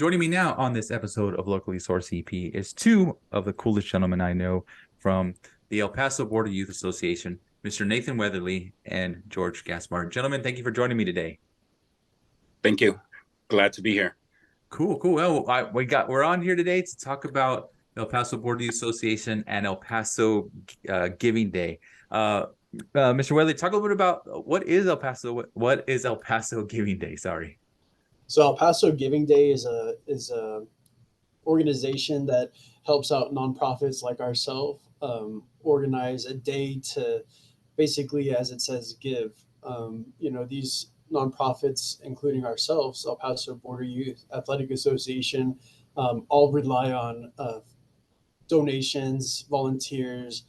Joining me now on this episode of Locally Sourced EP is two of the coolest gentlemen I know from the El Paso Border Youth Association, Mr. Nathan Weatherly and George Gaspar. Gentlemen, thank you for joining me today. Thank you. Glad to be here. Cool. Well, we're on here today to talk about El Paso Border Youth Association and El Paso Giving Day. Mr. Weatherly, talk a little bit about what is El Paso. What is El Paso Giving Day? Sorry. So El Paso Giving Day is a organization that helps out nonprofits like ourselves organize a day to basically, as it says, give. These nonprofits, including ourselves, El Paso Border Youth Athletic Association, all rely on donations, volunteers,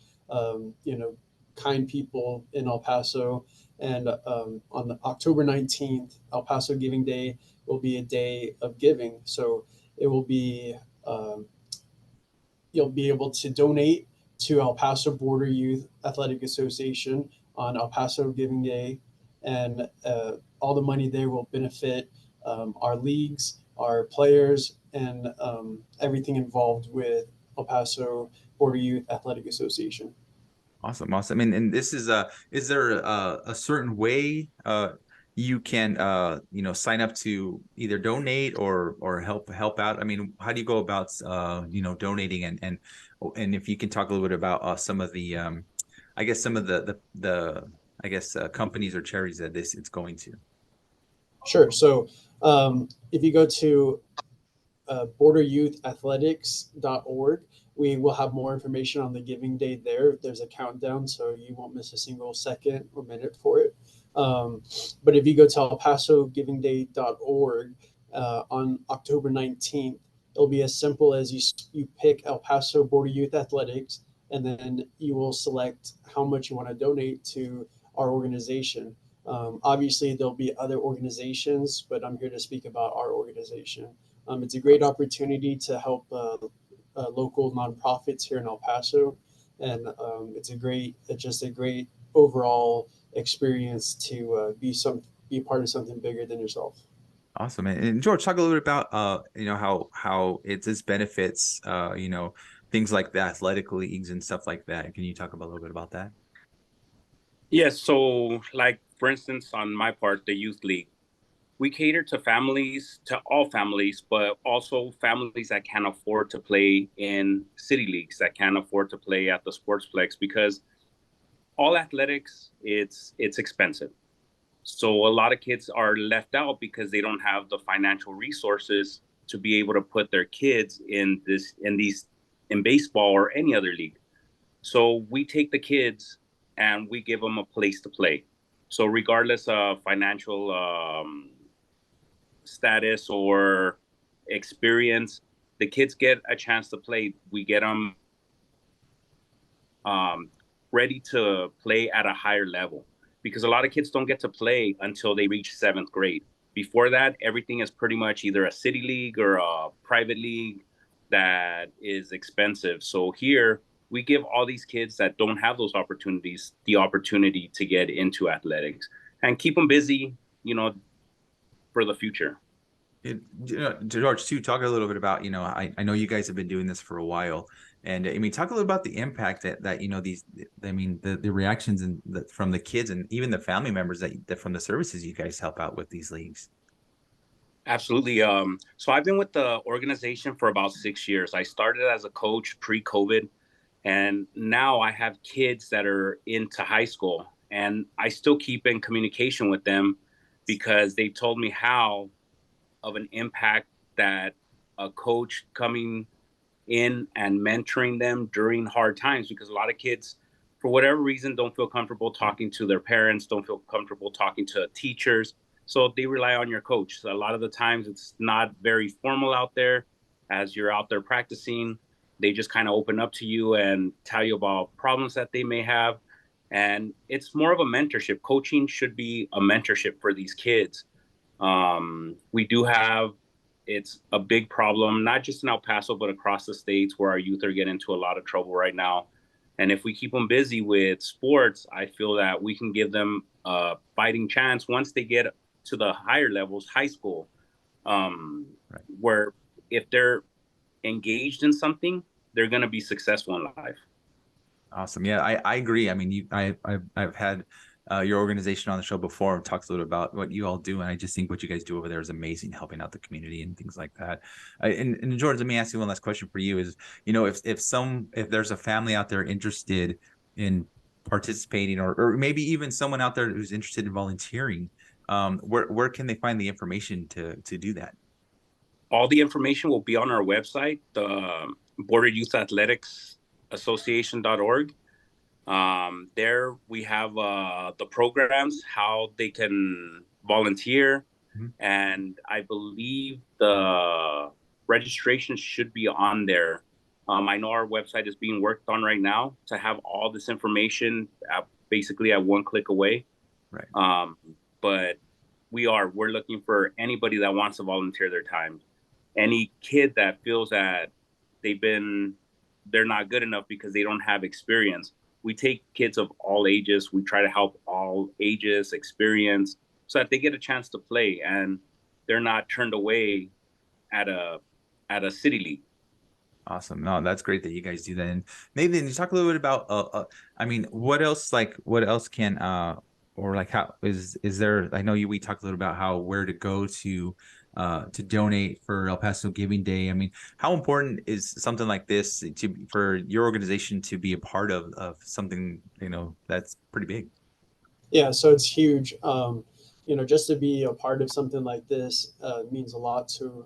kind people in El Paso. And on October 19th, El Paso Giving Day will be a day of giving. So it will be, you'll be able to donate to El Paso Border Youth Athletic Association on El Paso Giving Day. And all the money there will benefit our leagues, our players, and everything involved with El Paso Border Youth Athletic Association. Awesome. And this is there a certain way you can sign up to either donate or help out? I mean, how do you go about donating and if you can talk a little bit about some of the I guess some of the companies or charities that this it's going to. Sure. So if you go to borderyouthathletics.org, we will have more information on the giving day there. There's a countdown, so you won't miss a single second or minute for it. But if you go to elpasogivingday.org on October 19th, it'll be as simple as you pick El Paso Border Youth Athletics, and then you will select how much you want to donate to our organization. Obviously, there'll be other organizations, but I'm here to speak about our organization. It's a great opportunity to help local nonprofits here in El Paso, and it's just a great overall experience to be part of something bigger than yourself. Awesome. And George, talk a little bit about how it's benefits things like the athletic leagues and stuff like that. Can you talk about a little bit about that? Yes. So, like, for instance, on my part, the youth league, we cater to families, to all families, but also families that can't afford to play in city leagues, that can't afford to play at the sportsplex, because all athletics, it's expensive. So a lot of kids are left out because they don't have the financial resources to be able to put their kids in baseball or any other league. So we take the kids and we give them a place to play. So regardless of financial status or experience, the kids get a chance to play. We get them ready to play at a higher level, because a lot of kids don't get to play until they reach seventh grade. Before that, everything is pretty much either a city league or a private league that is expensive. So here we give all these kids that don't have those opportunities the opportunity to get into athletics and keep them busy, for the future. George, too, talk a little bit about, I know you guys have been doing this for a while. And I mean, talk a little about the impact that the reactions from the kids and even the family members that from the services you guys help out with these leagues. Absolutely. So I've been with the organization for about 6 years. I started as a coach pre-COVID, and now I have kids that are into high school, and I still keep in communication with them because they told me how of an impact that a coach coming in and mentoring them during hard times, because a lot of kids, for whatever reason, don't feel comfortable talking to their parents, don't feel comfortable talking to teachers. So they rely on your coach. So a lot of the times it's not very formal out there. As you're out there practicing, they just kind of open up to you and tell you about problems that they may have. And it's more of a mentorship. Coaching should be a mentorship for these kids. We do have, it's a big problem, not just in El Paso, but across the states, where our youth are getting into a lot of trouble right now. And if we keep them busy with sports, I feel that we can give them a fighting chance once they get to the higher levels, high school. Right. where if they're engaged in something, they're going to be successful in life. Awesome. Yeah, I agree. I mean, I've had your organization on the show before and talks a little about what you all do, and I just think what you guys do over there is amazing, helping out the community and things like that. And George, let me ask you one last question for you: is if there's a family out there interested in participating, or maybe even someone out there who's interested in volunteering, where can they find the information to do that? All the information will be on our website, the Border Youth Athletics Association.org. There we have the programs, how they can volunteer, Mhm. and I believe the registration should be on there. I know our website is being worked on right now to have all this information basically at one click away. Right. Um, but we're looking for anybody that wants to volunteer their time. Any kid that feels that they've been they're not good enough because they don't have experience. We take kids of all ages. We try to help all ages experience so that they get a chance to play and they're not turned away at a city league. Awesome. No, that's great that you guys do that. And maybe then you talk a little bit about I mean, what else can or like how is there I know we talked a little about how where to go to donate for El Paso Giving Day. I mean, how important is something like this for your organization to be a part of something, that's pretty big? Yeah, so it's huge. Just to be a part of something like this means a lot to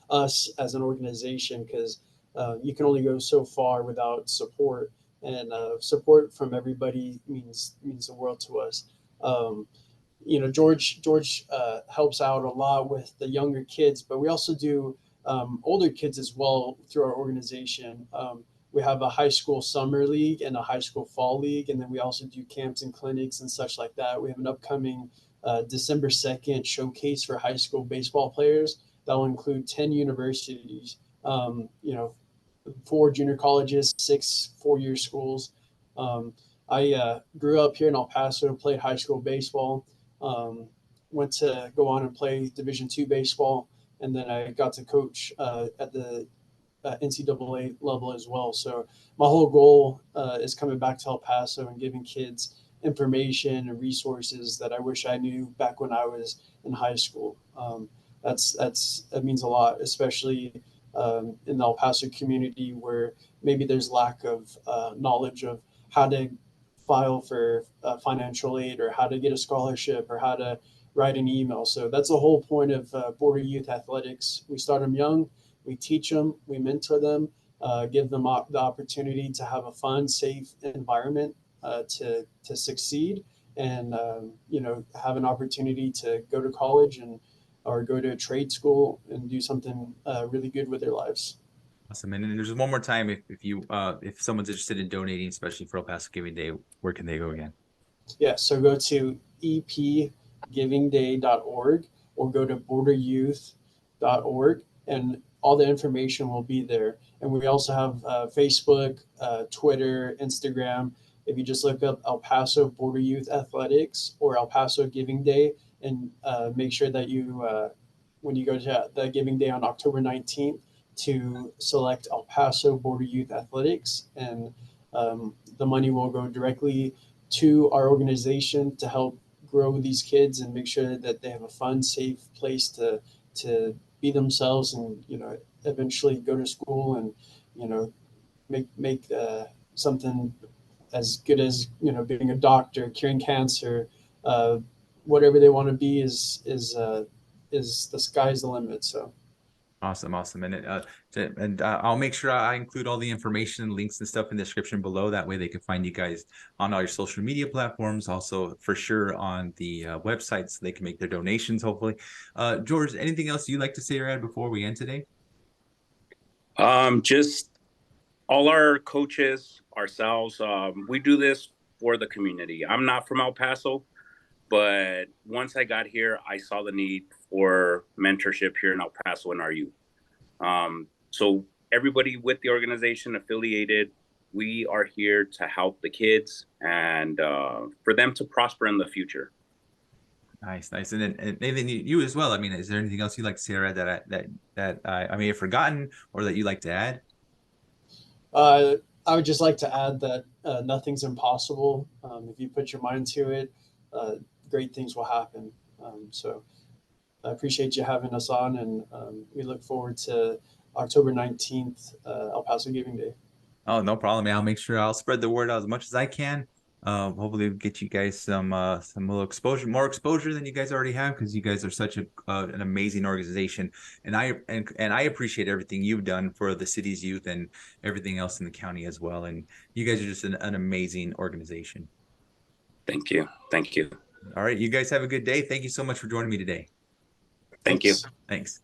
us as an organization because you can only go so far without support, and support from everybody means the world to us. Um, George helps out a lot with the younger kids, but we also do older kids as well through our organization. We have a high school summer league and a high school fall league, and then we also do camps and clinics and such like that. We have an upcoming December 2nd showcase for high school baseball players that will include 10 universities, um, you know, 4 junior colleges, 6 4-year schools. Um, I grew up here in El Paso, played high school baseball, um, went to go on and play Division II baseball, and then I got to coach at the NCAA level as well. So my whole goal is coming back to El Paso and giving kids information and resources that I wish I knew back when I was in high school. That means a lot, especially in the El Paso community where maybe there's lack of knowledge of how to file for financial aid or how to get a scholarship or how to write an email. So that's the whole point of Border Youth Athletics. We start them young, we teach them, we mentor them, give them the opportunity to have a fun, safe environment to succeed, and have an opportunity to go to college and or go to a trade school and do something really good with their lives. Awesome. And then there's one more time if someone's interested in donating, especially for El Paso Giving Day, where can they go again? Yeah, so go to epgivingday.org or go to borderyouth.org, and all the information will be there. And we also have Facebook, Twitter, Instagram. If you just look up El Paso Border Youth Athletics or El Paso Giving Day, and make sure that when you go to the Giving Day on October 19th, to select El Paso Border Youth Athletics, and the money will go directly to our organization to help grow these kids and make sure that they have a fun, safe place to be themselves, and eventually go to school and make something as good as being a doctor, curing cancer, uh, whatever they want to be is the sky's the limit. So Awesome, awesome. And I'll make sure I include all the information and links and stuff in the description below. That way they can find you guys on all your social media platforms, also for sure on the website, so they can make their donations, hopefully. George, anything else you'd like to say or add before we end today? Just all our coaches, ourselves, we do this for the community. I'm not from El Paso, but once I got here, I saw the need for mentorship here in El Paso in our youth. So everybody with the organization affiliated, we are here to help the kids and for them to prosper in the future. Nice, nice. And Nathan, you as well. I mean, is there anything else you'd like to say, Rad, that I may have forgotten or that you'd like to add? I would just like to add that nothing's impossible. If you put your mind to it, uh, great things will happen. So I appreciate you having us on, and we look forward to October 19th, El Paso Giving Day. Oh, no problem, man. I'll make sure I'll spread the word out as much as I can. Hopefully get you guys some little exposure, more exposure than you guys already have, because you guys are such an amazing organization, and I appreciate everything you've done for the city's youth and everything else in the county as well. And you guys are just an amazing organization. Thank you. Thank you. All right, you guys have a good day. Thank you so much for joining me today. Thank you. Thanks. Thanks.